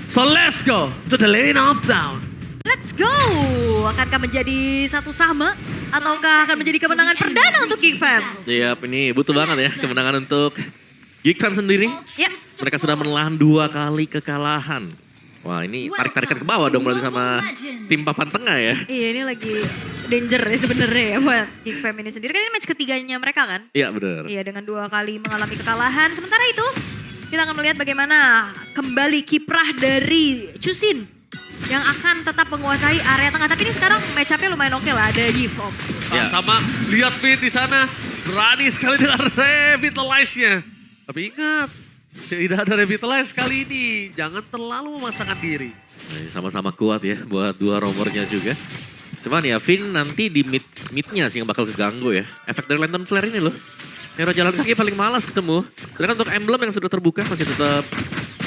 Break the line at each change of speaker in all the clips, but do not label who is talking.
So let's go to the lane of down.
Let's go! Akankah menjadi satu sama? Ataukah akan menjadi kemenangan perdana untuk Geek Fam?
Iya, ini butuh banget ya kemenangan untuk Geek Fam sendiri.
Yep.
Mereka sudah menelan 2 kali kekalahan. Wah, ini tarik-tarikan ke bawah dong berarti sama tim papan tengah ya.
Iya, ini lagi danger ya sebenarnya ya buat Geek Fam ini sendiri. Kan ini match ketiganya mereka kan?
Iya, benar.
Iya, dengan 2 kali mengalami kekalahan. Sementara itu, kita akan melihat bagaimana kembali kiprah dari Chusin yang akan tetap menguasai area tengah. Tapi ini sekarang match up-nya lumayan oke lah, ada Yifom.
Ya.
Sama lihat Finn di sana berani sekali dengan revitalize-nya. Tapi ingat, tidak ada revitalize kali ini. Jangan terlalu memaksakan diri.
Nah, sama-sama kuat ya buat 2 romernya juga. Cuman ya Finn nanti di mid-nya sih yang bakal keganggu ya. Efek dari Lantern Flare ini loh. Hero jalan kaki paling malas ketemu. Sedangkan untuk emblem yang sudah terbuka masih tetap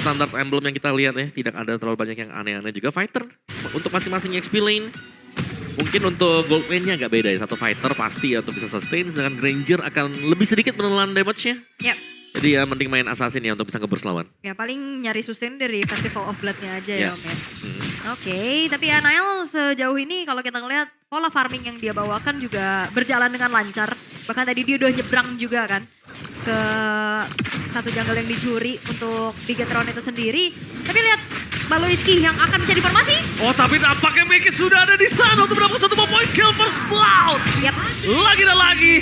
standar emblem yang kita lihat ya. Tidak ada terlalu banyak yang aneh-aneh juga. Fighter untuk masing-masing XP lane. Mungkin untuk gold lane-nya agak beda ya. Satu fighter pasti atau bisa sustain. Sedangkan Granger akan lebih sedikit menelan damage-nya.
Yep.
Jadi ya mending main assassin ya untuk bisa ngeburs lawan.
Ya paling nyari sustain dari Festival of Blood-nya aja ya
Ya.
Om ya. Oke, tapi ya Niall sejauh ini kalau kita ngelihat pola farming yang dia bawakan juga berjalan dengan lancar. Bahkan tadi dia udah nyebrang juga kan ke satu jungle yang dicuri untuk Bigetron itu sendiri. Tapi lihat Baloiski yang akan mencari formasi.
Oh tapi nampaknya Mekis sudah ada di sana untuk mendapatkan 1 point kill first blood.
Yap.
Lagi dan lagi.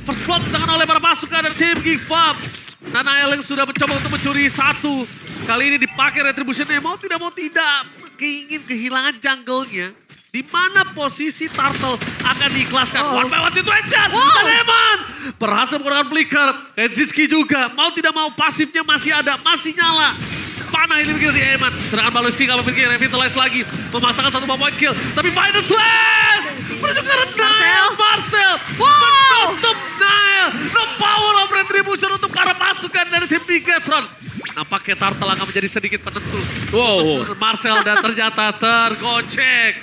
First blood ditangan oleh para pasukan dari tim Geek Fam. Nanael yang sudah mencoba untuk mencuri 1. Kali ini dipakai retribution-nya. Mau tidak ingin kehilangan jungle-nya. Di mana posisi Turtle akan diikhlaskan. One by one situation. Dan Eman berhasil menggunakan flicker. Edziski juga. Mau tidak mau pasifnya masih ada. Masih nyala. Panah ini mikir di Eman. Sedangkan Baloiski gak memiliki revitalize lagi. Memasangkan 1 point kill. Tapi Final Slash. Menuju ke Nael. Marcel. Menutup Nael. The power of retribution untuk para pasukan dari tim Bigetron. Nampaknya Turtle akan menjadi sedikit penentu.
Wow.
Marcel dan ternyata tergocek.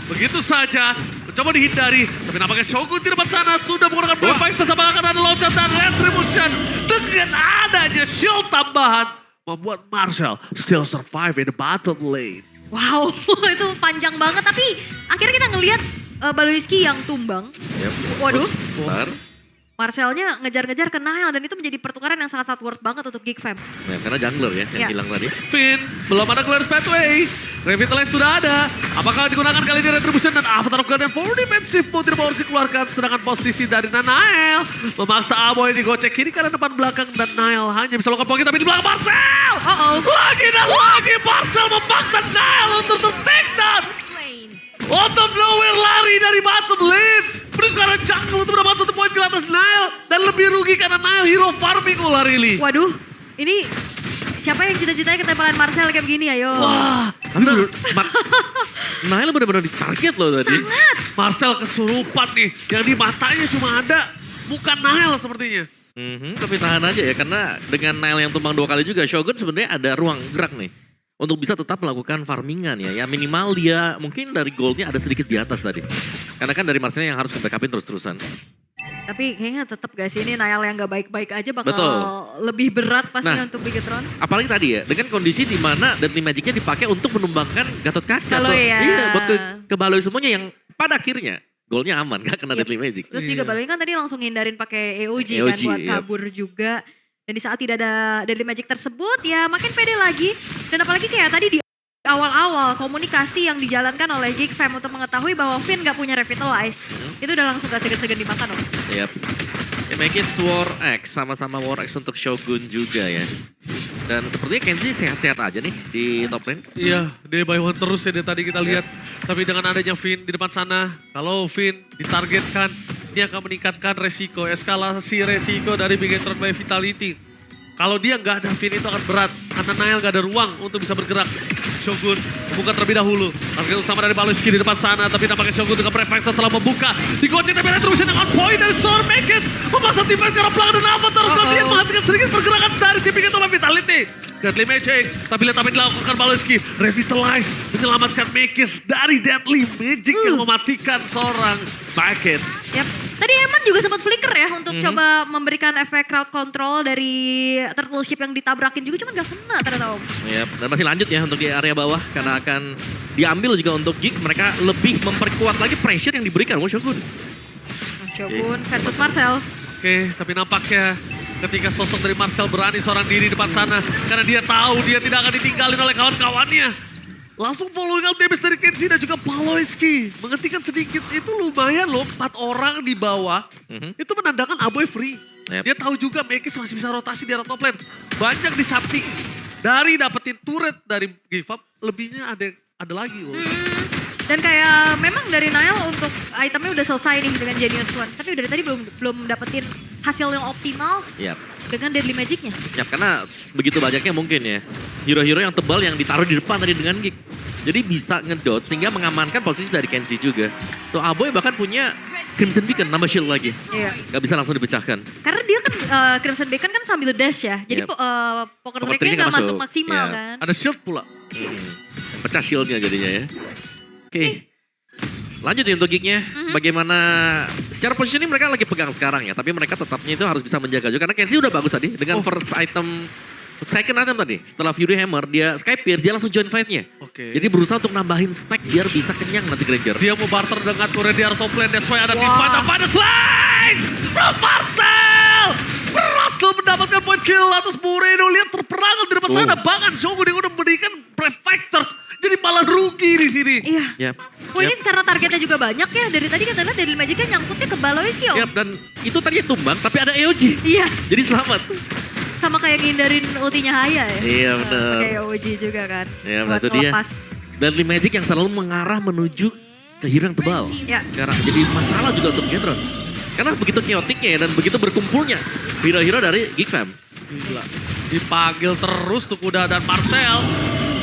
Begitu saja. Mencoba dihindari. Tapi nampaknya Shogun di depan sana sudah menggunakan Blue Fighter. Sama akan ada loncatan retribution. Dengan adanya shield tambahan. Membuat Marcel still survive in the bottom lane.
Wow, itu panjang banget. Tapi akhirnya kita ngelihat Baloiski yang tumbang.
Yep.
Waduh.
Bentar.
Marcelnya ngejar-ngejar ke Niall dan itu menjadi pertukaran yang sangat-sangat worth banget untuk Geek Fam.
Nah, karena jungler ya yang
Ya.
hilang tadi.
Finn, belum ada clear pathway. Revitalize sudah ada. Apakah digunakan kali ini retribution dan Avatar of God yang 4 defensive mau tidak mau dikeluarkan. Sedangkan posisi dari Nanael memaksa Aboy digocek kiri karena depan belakang. Dan Nael hanya bisa melakukan poin tapi di belakang Marcel. Lagi dan lagi Marcel memaksa Nael untuk ter-take down. Out of nowhere lari dari bottom lane. Terus sekarang jungle untuk mendapat 1 poin ke atas Nael. Dan lebih rugi karena Nael hero farming ular Lili.
Waduh, ini siapa yang cita-citanya ketempelan Marcel kayak begini ayo.
Wah,
Tapi Nail benar-benar ditarget loh tadi.
Sangat.
Marcel kesurupan nih. Yang di matanya cuma ada bukan Nael sepertinya.
Tapi tahan aja ya karena dengan Nail yang tumbang 2 kali juga Shogun sebenarnya ada ruang gerak nih. Untuk bisa tetap melakukan farmingan ya. Ya minimal dia mungkin dari goldnya ada sedikit di atas tadi. Karena kan dari Marcelnya yang harus nge-backupin terus-terusan.
Tapi kayaknya tetap gak sih ini Niall yang gak baik-baik aja bakal
Betul.
lebih berat pastinya
Nah.
untuk Bigetron.
Apalagi tadi ya, dengan kondisi di mana Deadly Magic-nya dipakai untuk menumbangkan Gatot Kaca.
Baloi ya.
Iya, buat ke Baloi semuanya yang pada akhirnya golnya aman, gak kena
Yep.
Deadly Magic.
Terus juga Baloi kan tadi langsung hindarin pakai EOG kan
EOG,
buat
yep.
kabur juga. Dan di saat tidak ada Deadly Magic tersebut ya makin pede lagi. Dan apalagi kayak tadi di awal-awal komunikasi yang dijalankan oleh Geek Fam untuk mengetahui bahwa Finn gak punya Revitalize. Itu udah langsung gak segan-segan dimakan om.
Yap. Ya, make it War X, sama-sama War X untuk Shogun juga ya. Dan sepertinya Kenzie sehat-sehat aja nih di top lane.
Iya, day by one terus ya dari tadi kita lihat. Tapi dengan adanya Finn di depan sana, kalau Finn ditargetkan, dia akan meningkatkan resiko, eskalasi resiko dari Bigetron by Vitality. Kalau dia nggak ada Finn itu akan berat, karena Nael nggak ada ruang untuk bisa bergerak. Shogun membuka terlebih dahulu. Target utama dari Baloiski di depan sana, tapi nampaknya Shogun dengan Prefector telah membuka. Digocek tapi retribution yang on point dari Storm Makers. Memasang defense ke arah belakang dan Avatar of God dia menghentikan sedikit pergerakan dari tim Bigetron by Vitality. Deadly Magic, tapi lihat apa yang dilakukan Baloiski. Revitalize, menyelamatkan Makers dari Deadly Magic yang mematikan seorang Package.
Yap. Tadi Eman juga sempat flicker ya untuk coba memberikan efek crowd control dari turtle ship yang ditabrakin juga, cuman gak kena ternyata Om.
Yap, dan masih lanjut ya untuk di area bawah karena akan diambil juga untuk Geek. Mereka lebih memperkuat lagi pressure yang diberikan. Oh, Shogun.
Shogun versus Marcel.
Oke, tapi nampaknya ketika sosok dari Marcel berani seorang diri depan sana. Karena dia tahu dia tidak akan ditinggalin oleh kawan-kawannya. Langsung following out damage dari Kenzie dan juga Paloyski. Menghentikan sedikit itu lumayan loh. 4 orang di bawah. Itu menandakan Aboy free.
Yep.
Dia tahu juga Mekis masih bisa rotasi di arah top lane. Banyak di samping. Dari dapetin turret dari give up, lebihnya ada lagi loh.
Dan kayak memang dari Nile untuk itemnya udah selesai nih dengan Genius One. Tapi dari tadi belum dapetin hasil yang optimal
Yap.
dengan Deadly Magic-nya.
Ya karena begitu banyaknya mungkin ya. Hero-hero yang tebal yang ditaruh di depan tadi dengan Geek. Jadi bisa ngedot sehingga mengamankan posisi dari Kenzie juga. Tuh Aboy bahkan punya Crimson Beacon nambah shield lagi.
Iya.
Gak bisa langsung dipecahkan.
Karena dia kan Crimson Beacon kan sambil dash ya. Jadi
Yep.
poker
Poker
trick-nya
trick-nya
gak
nggak
masuk
masuk.
maksimal
Iya.
kan.
Ada shield pula.
Pecah shieldnya jadinya ya. Oke. Lanjut ya untuk Geeknya. Bagaimana secara positioning mereka lagi pegang sekarang ya. Tapi mereka tetapnya itu harus bisa menjaga juga. Karena Kenzie udah bagus tadi dengan first item. Second item tadi, setelah Fury Hammer, dia Sky Pierce, dia langsung join fight-nya.
Oke.
Jadi berusaha untuk nambahin stack biar bisa kenyang nanti Granger.
Dia mau barter dengan turret di arah top lane. That's why ada team fight. Apa ada slice from Marcel. Berhasil mendapatkan point kill atas Moreno. Lihat terperangan di depan sana. Bahkan Shogun yang udah memberikan Prefectors. Jadi malah rugi di sini.
Iya.
Yap.
Oh ini karena targetnya juga banyak ya. Dari tadi kita lihat Deadly Magic-nya nyangkutnya ke Baloyski Om.
Yap, dan itu tadi tumbang tapi ada EOG.
Iya.
Jadi selamat.
Sama kayak ngindarin ultinya Haya ya.
Iya, bener.
Pakai OG juga kan.
Ya,
buat
itu dia.
ngelepas.
Deadly Magic yang selalu mengarah menuju ke hero yang tebal.
Ya.
Sekarang jadi masalah juga untuk Getron. Karena begitu chaoticnya ya dan begitu berkumpulnya hero-hero dari Geek Fam.
Gila. Dipanggil terus tuh Kuda dan Marcel.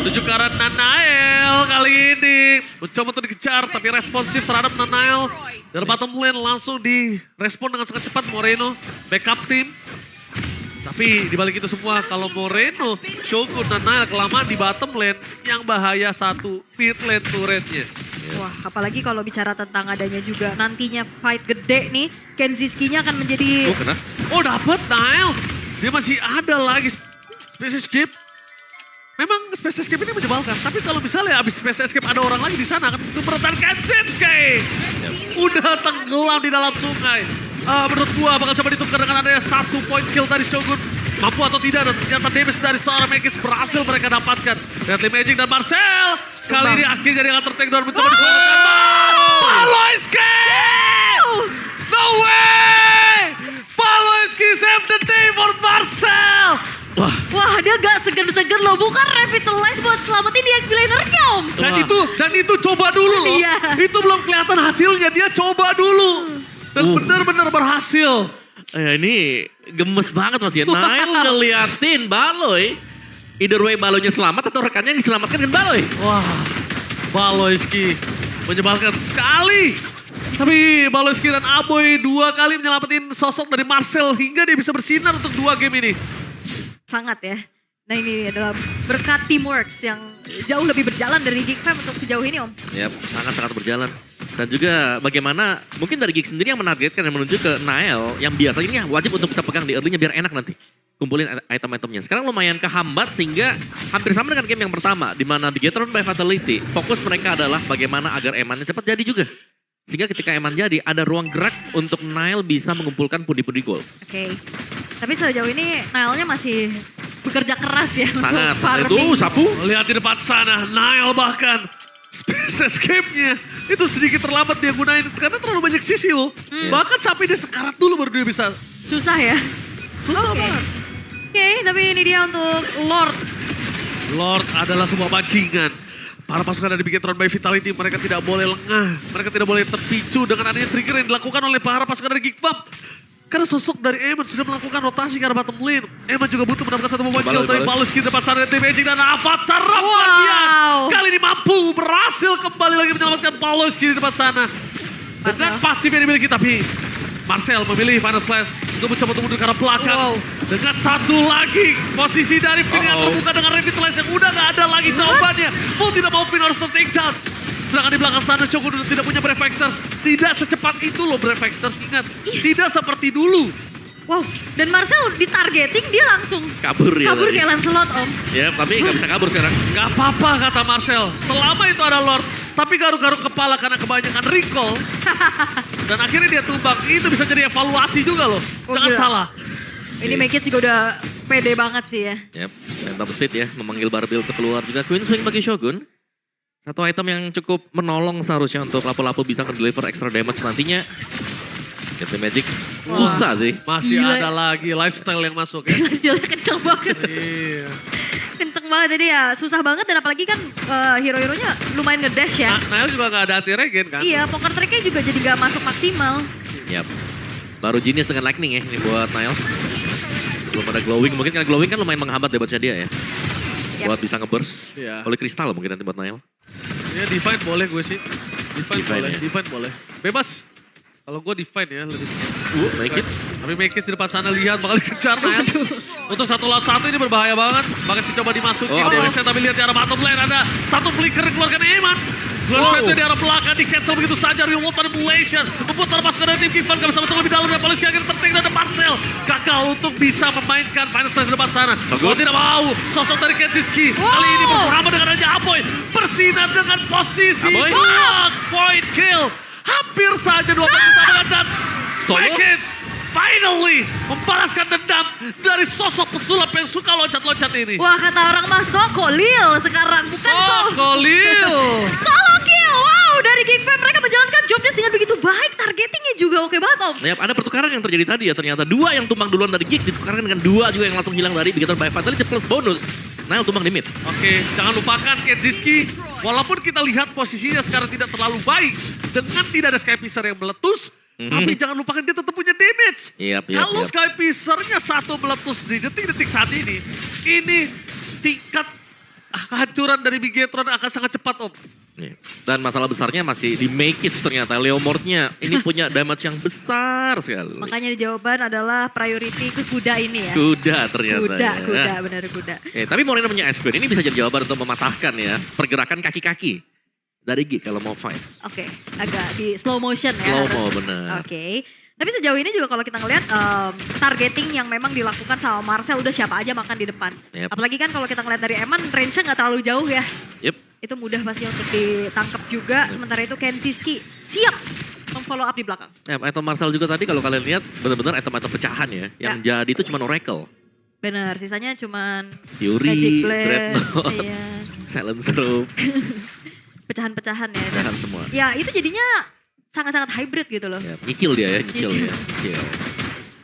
Menuju ke arah Nanael kali ini. Mencoba untuk dikejar tapi responsif terhadap Nanael. Dari bottom lane langsung direspon dengan sangat cepat Moreno. Backup tim. Tapi dibalik itu semua kalau Moreno, Shogun, Nanael kelamaan di bottom lane. Yang bahaya satu, mid lane turretnya.
Wah apalagi kalau bicara tentang adanya juga nantinya fight gede nih. Kenziski-nya akan menjadi...
Oh, kena.
Oh dapet Nael. Dia masih ada lagi Space Escape. Memang Space Escape ini menjebalkan. Tapi kalau misalnya abis Space Escape ada orang lagi di sana akan keberatan Kenziski. Udah tenggelam di dalam sungai. Menurut gua bakal coba ditukar dengan adanya 1 point kill dari Shogun. Mampu atau tidak dan ternyata damage dari seorang Mekis berhasil mereka dapatkan. Deadly Magic dan Marcel. Kali ini akhirnya dia akan ter-take down mencoba diselamatkan. Paloyski! No way! Paloyski save the day for Marcel!
Wah dia gak segan-segan loh. Bukan revitalize buat selamatin di XP lanernya Om.
Dan itu coba dulu loh.
Iya.
Itu belum kelihatan hasilnya. Dia coba dulu. Dan benar-benar berhasil.
Ini gemes banget Mas ya. Nail ngeliatin Baloy. Either way Baloynya selamat atau rekannya yang diselamatkan dengan Baloy.
Wah, Baloyski menyebalkan sekali. Tapi Baloyski dan Aboy 2 kali menyelamatin sosok dari Marcel hingga dia bisa bersinar untuk 2 game ini.
Sangat ya. Nah ini adalah berkat teamworks yang jauh lebih berjalan dari Geek Fam untuk sejauh ini Om.
Yap, sangat-sangat berjalan. Dan juga bagaimana mungkin dari Geek sendiri yang menargetkan dan menuju ke Nael yang biasanya wajib untuk bisa pegang di early-nya biar enak nanti. Kumpulin item-itemnya. Sekarang lumayan kehambat sehingga hampir sama dengan game yang pertama. Di mana Bigetron by Fatality, fokus mereka adalah bagaimana agar Emannya cepat jadi juga. Sehingga ketika Eman jadi ada ruang gerak untuk Nael bisa mengumpulkan pundi-pundi gold.
Oke. Tapi sejauh ini Nailnya masih bekerja keras ya.
Sangat.
Untuk farming.
Itu sapu.
Lihat di depan sana, Nael bahkan Space Escape-nya itu sedikit terlambat dia gunain karena terlalu banyak sisi loh. Bahkan sampai dia sekarat dulu baru dia bisa.
Susah ya.
Susah
Oke.
banget.
Oke, tapi ini dia untuk Lord.
Lord adalah sebuah bajingan. Para pasukan dari Bigetron by Vitality mereka tidak boleh lengah. Mereka tidak boleh terpicu dengan adanya trigger yang dilakukan oleh para pasukan dari Geek Fam. Karena sosok dari Eman sudah melakukan rotasi ke arah bottom lane. Eman juga butuh mendapatkan satu momen kill dari Baloyski depan sana dari Magic dan Avatar Rampanian. Kali ini mampu berhasil kembali lagi menyelamatkan Baloyski di depan sana. Dengan pasif yang dimiliki tapi Marcel memilih Final Slash untuk mencoba untuk mundur ke arah belakang. Dengan satu lagi posisi dari Finn yang terbuka dengan Revitalize yang udah gak ada lagi jawabannya. Mau tidak mau Finn harus ter-take down. Sedangkan di belakang sana Shogun udah tidak punya Brave Factor. Tidak secepat itu loh Brave Factor, ingat. Tidak seperti dulu.
Wow, dan Marcel ditargeting dia langsung
Kabur ya
kabur
tadi.
kayak Lancelot Om.
Ya, tapi nggak bisa kabur sekarang.
Gak apa-apa kata Marcel. Selama itu ada Lord. Tapi garuk-garuk kepala karena kebanyakan recall. Dan akhirnya dia tumbang. Itu bisa jadi evaluasi juga loh.
Oh,
Jangan
gila.
salah.
Ini Make It juga udah pede banget sih ya.
Yap, dan top speed ya, memanggil Barbil untuk keluar juga. Queen Swing bagi Shogun. Satu item yang cukup menolong seharusnya untuk lapu-lapu bisa nge-deliver extra damage nantinya. Get the Magic, susah sih.
Masih
Gila.
ada lagi lifestyle yang masuk ya.
Dia kenceng banget.
Iya.
Kenceng banget jadi ya susah banget dan apalagi kan hero-heronya lumayan ngedash ya.
Nail juga gak ada anti-regen kan?
Iya, poker tricknya juga jadi gak masuk maksimal.
Yap, baru Genius dengan Lightning ya ini buat Nile. Belum ada Glowing, mungkin karena Glowing kan lumayan menghambat debatnya dia ya.
Yap.
Buat bisa nge-burst.
Iya.
Oleh Kristal mungkin nanti buat Nile.
Ya Divine boleh gue sih. Divine
Divine
boleh,
ya.
Divine boleh. Bebas. Kalau gue Divine ya lebih.
Make it.
Tapi Make It di depan sana lihat bakal dikejar Nail. Untuk 1 lawan 1 ini berbahaya banget. Bahkan sih coba dimasukin
Oh,
oleh
ada.
Set. Tapi lihat di arah bottom lane ada satu flicker dikeluarkan Eman. Glorious di arah belakang di cancel begitu saja. Real World Manipulation. Memutar pasukan dari tim Kifan. Gak bisa masuk lebih dalam dan polisi akhirnya tertinggal ada Marcel. Gagal untuk bisa memainkan Final Slice di depan sana. Kalau tidak mau. Sosok dari Kenziski. Kali ini bersama dengan Raja Aboy. Bersinar dengan posisi
Aboy.
block point kill. Hampir saja 2 poin utama dan
Solo.
Make It finally membalaskan dendam dari sosok pesulap yang suka loncat-loncat ini.
Wah kata orang mah Sokolil sekarang bukan
Sokolil.
Solo kill. Wow dari Geek Fam mereka menjalankan jobnya dengan begitu baik. Targetingnya juga oke banget Om.
Yap, ada pertukaran yang terjadi tadi ya. Ternyata 2 yang tumbang duluan dari Geek ditukarkan dengan 2 juga yang langsung hilang dari Beginner by Fatality plus bonus. Nile tumbang di mid.
Oke, jangan lupakan Kenziski. Walaupun kita lihat posisinya sekarang tidak terlalu baik. Dengan tidak ada Sky Piercer yang meletus. Tapi jangan lupakan dia tetap punya damage.
Yap.
Kalau Sky Piercer-nya satu meletus di detik-detik saat ini tingkat kehancuran dari Bigetron akan sangat cepat Om.
Iya. Dan masalah besarnya masih di Make It ternyata. Leomord-nya ini punya damage yang besar sekali.
Makanya jawaban adalah priority ke kuda ini ya.
Kuda ternyata.
Kuda,
ya.
benar kuda.
Tapi Moreno punya S Queen ini bisa jadi jawaban untuk mematahkan ya pergerakan kaki-kaki dari Geek kalau mau fight.
Oke, agak di slow motion ya.
Slow mo bener.
Oke. Tapi sejauh ini juga kalau kita ngelihat targeting yang memang dilakukan sama Marcel udah siapa aja makan di depan.
Yep.
Apalagi kan kalau kita ngelihat dari Eman range-nya nggak terlalu jauh ya.
Yep.
Itu mudah pasti untuk ditangkap juga. Sementara itu Kenziski siap memfollow up di belakang.
Ya, item Marcel juga tadi kalau kalian lihat benar-benar item-item pecahan ya. Yang jadi itu cuma Oracle.
Bener, sisanya cuman
Fury,
Magic Blade,
Dreadnought,
iya.
Silence Rope,
pecahan-pecahan ya.
pecahan semua.
Ya itu jadinya sangat-sangat hybrid gitu loh.
Ya, nyicil dia ya, nyicil
Nyicil.
ya. Nyicil.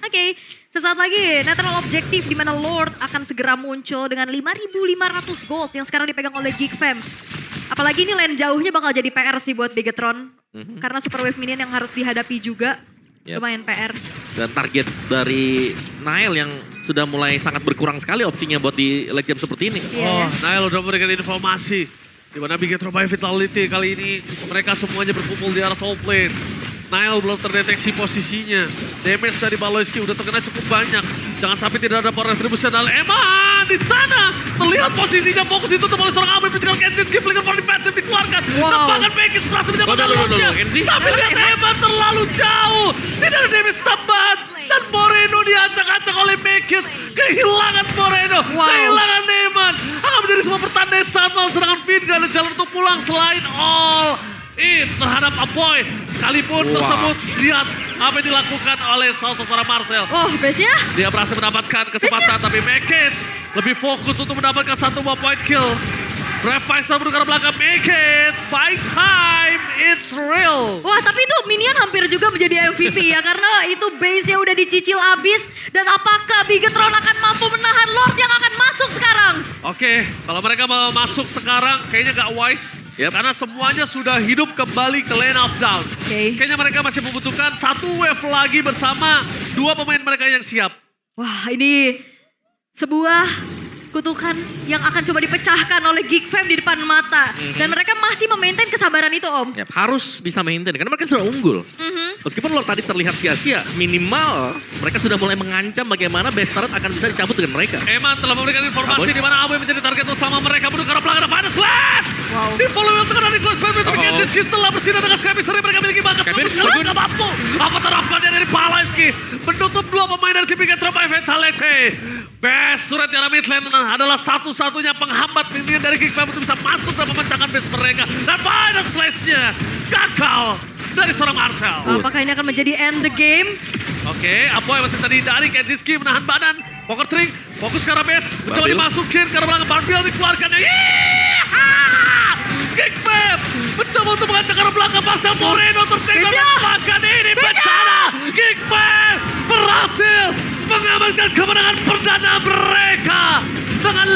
Oke, sesaat lagi netral objektif di mana Lord akan segera muncul dengan 5.500 gold yang sekarang dipegang oleh Geek Fam. Apalagi ini lane jauhnya bakal jadi PR sih buat Bigetron. Karena Super Wave Minion yang harus dihadapi juga.
Yep.
Lumayan PR.
Dan target dari Nile yang sudah mulai sangat berkurang sekali opsinya buat di late game seperti ini.
Iya,
Oh,
ya.
Nail udah memberikan informasi. Di mana Bigetron by Vitality kali ini mereka semuanya berkumpul di arah top lane. Nail belum terdeteksi posisinya. Damage dari Baloyski udah terkena cukup banyak. Jangan sampai tidak ada power retribution dari Eman di sana. Terlihat posisinya fokus ditutup oleh seorang Abe. Pencegahan Kenziski, flicker for defensive dikeluarkan.
Wow.
Nampakan Bekis berhasil menyamakan
Loh,
locknya.
Kenzi.
Tapi lihat Eman terlalu jauh. Tidak ada damage tambahan. Dan Moreno diacak-acak oleh Bekis. Kehilangan Moreno.
Wow.
Kehilangan Eman. Akan menjadi sebuah pertanda yang sangat mahal. Sedangkan Finn gak ada jalan untuk pulang selain all in terhadap Apoy. Sekalipun tersebut lihat apa yang dilakukan oleh salah seorang Marcel.
Oh, base-nya?
Dia berhasil mendapatkan kesempatan tapi Mekis lebih fokus untuk mendapatkan satu buah point kill. Brave Fighter bergerak belakang Mekis. By time, it's real.
Wah, tapi itu Minion hampir juga menjadi MVP ya. Karena itu base-nya udah dicicil abis. Dan apakah Bigetron akan mampu menahan Lord yang akan masuk sekarang?
Oke, kalau mereka mau masuk sekarang kayaknya gak wise.
Yep.
Karena semuanya sudah hidup kembali ke lane of down.
Oke.
Kayaknya mereka masih membutuhkan satu wave lagi bersama dua pemain mereka yang siap.
Wah, ini sebuah kutukan yang akan coba dipecahkan oleh Geek Fam di depan mata. Dan mereka masih memaintain kesabaran itu, Om.
Yap, harus bisa maintain karena mereka sudah unggul. Meskipun Lord tadi terlihat sia-sia, minimal mereka sudah mulai mengancam bagaimana best turret akan bisa dicabut dengan mereka.
Eman telah memberikan informasi
Aboy.
di mana Aboy menjadi target utama mereka menuju ke arah belakang. Ada Final Slash!
Wow.
Di volume yang tengah dari Close Family tapi
Uh-oh.
Kenziski setelah bersinar dengan Skybisher yang mereka miliki bakat
Skybisher
untuk sekali
bagus.
nggak mampu. Apa terapkannya dari Palaiski menutup dua pemain dari tim Bigetron by Vitality. Best surat di arah mid lane adalah satu-satunya penghambat minion dari Geek Fam untuk bisa masuk dan memecahkan base mereka. Dan final slash-nya gagal dari seorang Marcel.
Apakah ini akan menjadi end the game?
Oke, Apoy masih tadi dari Kenziski menahan badan. Poker Trick, fokus ke arah base. Mencoba
Barbil.
dimasukin ke arah belakang. Barbil dikeluarkannya. Geek Fam mencoba untuk mengacak ke arah belakang. Pasal Moreno tertengok dan bahkan ini bencana. Geek Fam berhasil mengamankan kemenangan perdana mereka dengan